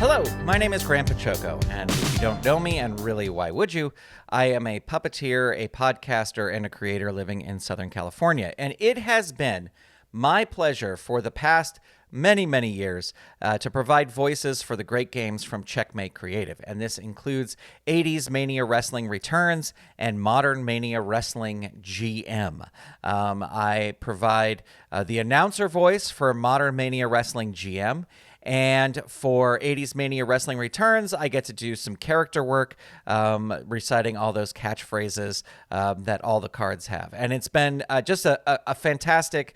Hello, my name is Grandpa Choco, and if you don't know me, and really, why would you? I am a puppeteer, a podcaster, and a creator living in Southern California. And it has been my pleasure for the past many, many years to provide voices for the great games from Checkmate Creative. And this includes 80s Mania Wrestling Returns and Modern Mania Wrestling GM. I provide the announcer voice for Modern Mania Wrestling GM. And for 80s Mania Wrestling Returns, I get to do some character work, reciting all those catchphrases that all the cards have. And it's been just a fantastic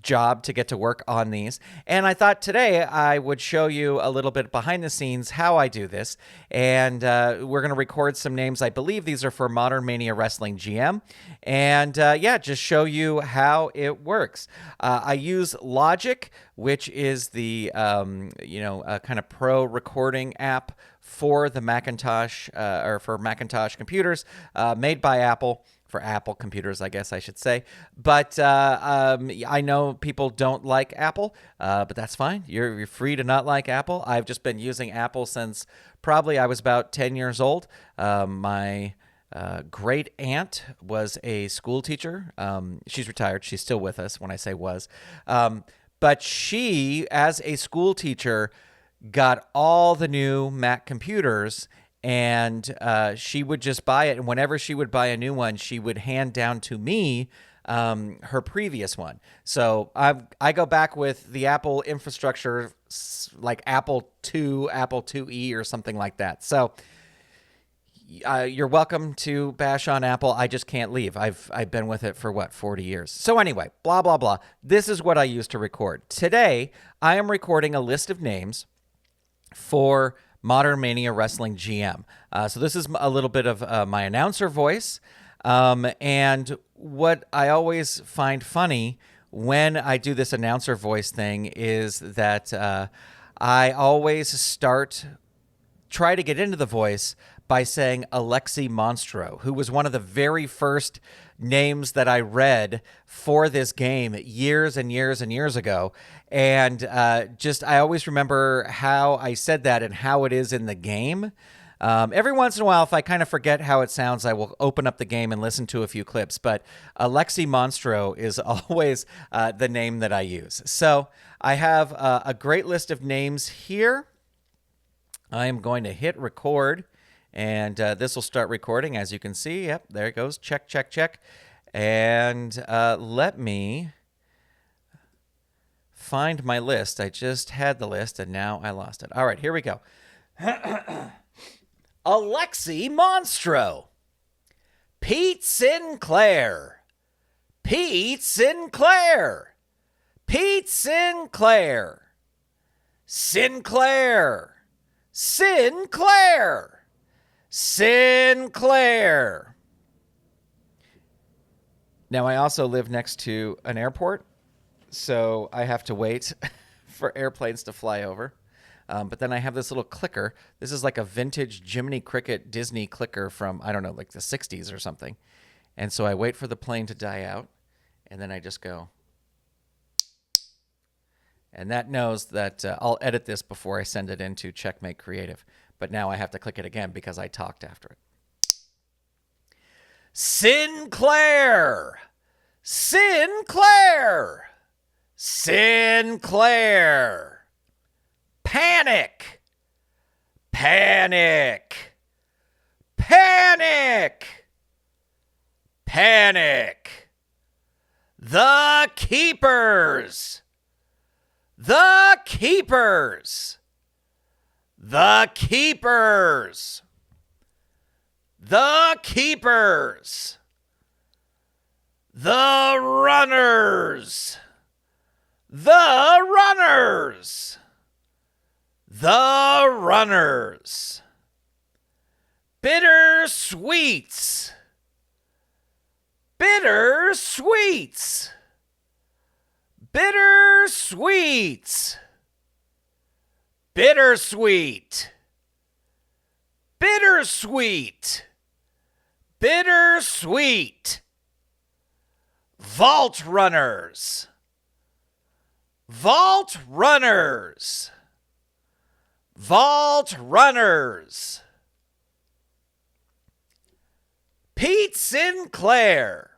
job to get to work on these. And I thought today I would show you a little bit behind the scenes how I do this. And we're going to record some names. I believe these are for Modern Mania Wrestling GM. And just show you how it works. I use Logic, which is the kind of pro recording app for the Macintosh or for Macintosh computers, made by Apple. For Apple computers, I guess I should say. But I know people don't like Apple, but that's fine. You're free to not like Apple. I've just been using Apple since probably I was about 10 years old. My great aunt was a school teacher. She's retired. She's still with us when I say was. But she, as a school teacher, got all the new Mac computers, and she would just buy it. And whenever she would buy a new one, she would hand down to me her previous one. So I go back with the Apple infrastructure, like Apple II, Apple IIe, or something like that. So you're welcome to bash on Apple. I just can't leave. I've been with it for 40 years. So anyway, blah, blah, blah. This is what I use to record. Today, I am recording a list of names for Modern Mania Wrestling GM. So this is a little bit of my announcer voice. And what I always find funny when I do this announcer voice thing is that I always try to get into the voice by saying Alexi Monstro, who was one of the very first names that I read for this game years and years and years ago. And I always remember how I said that and how it is in the game. Every once in a while, if I kind of forget how it sounds, I will open up the game and listen to a few clips. But Alexi Monstro is always the name that I use. So I have a great list of names here. I am going to hit record. And this will start recording, as you can see. Yep, there it goes. Check, check, check. And let me find my list. I just had the list, and now I lost it. All right, here we go. Alexi Monstro. Pete Sinclair. Pete Sinclair. Pete Sinclair. Sinclair. Sinclair. Sinclair. Now, I also live next to an airport, so I have to wait for airplanes to fly over. But then I have this little clicker. This is like a vintage Jiminy Cricket Disney clicker from, I don't know, like the 60s or something. And so I wait for the plane to die out, and then I just go. And that knows that I'll edit this before I send it into Checkmate Creative. But now I have to click it again because I talked after it. Sinclair! Sinclair! Sinclair! Panic! Panic! Panic! Panic! The Keepers! The Keepers! The Keepers! The Keepers! The Runners! The Runners! The Runners! Bitter Sweets! Bitter Sweets! Bitter Sweets! Bittersweet! Bittersweet! Bittersweet! Vault Runners! Vault Runners! Vault Runners. Pete Sinclair.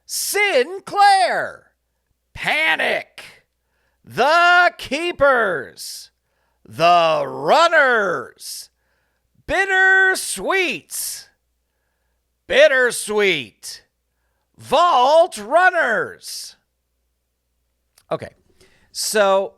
Sinclair. Panic. The Keepers. The Runners. Bittersweets. Bittersweet. Vault Runners. Okay, so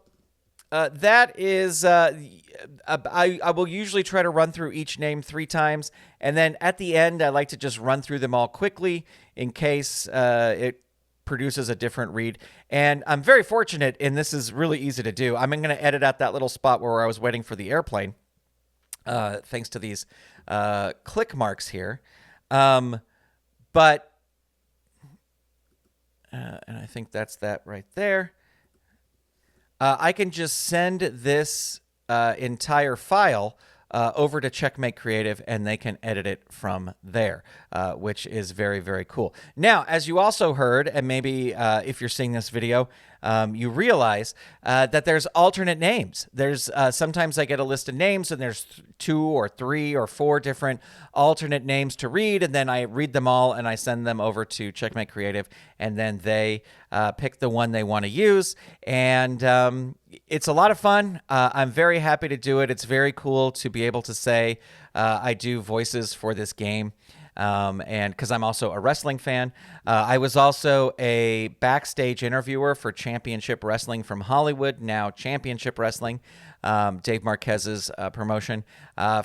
that is, I will usually try to run through each name 3 times, and then at the end, I like to just run through them all quickly in case it produces a different read. And I'm very fortunate, and this is really easy to do. I'm going to edit out that little spot where I was waiting for the airplane, thanks to these click marks here. But and I think that's that right there. I can just send this entire file over to Checkmate Creative, and they can edit it from there, which is very, very cool. Now, as you also heard, and maybe if you're seeing this video, you realize that there's alternate names. There's sometimes I get a list of names, and there's 2 or 3 or 4 different alternate names to read, and then I read them all, and I send them over to Checkmate Creative, and then they pick the one they want to use, and it's a lot of fun. I'm very happy to do it. It's very cool to be able to say I do voices for this game. And because I'm also a wrestling fan, I was also a backstage interviewer for Championship Wrestling from Hollywood, now Championship Wrestling, Dave Marquez's promotion,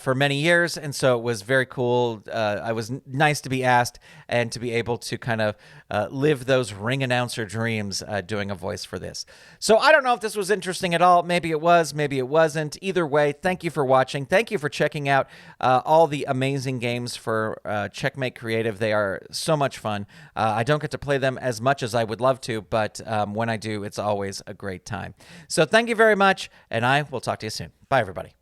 for many years. And so it was very cool. I was nice to be asked and to be able to kind of live those ring announcer dreams doing a voice for this. So I don't know if this was interesting at all. Maybe it was, maybe it wasn't. Either way, thank you for watching. Thank you for checking out all the amazing games for Checkmate Creative. They are so much fun. I don't get to play them as much as I would love to, but when I do, it's always a great time. So thank you very much, and I will talk to you soon. Bye, everybody.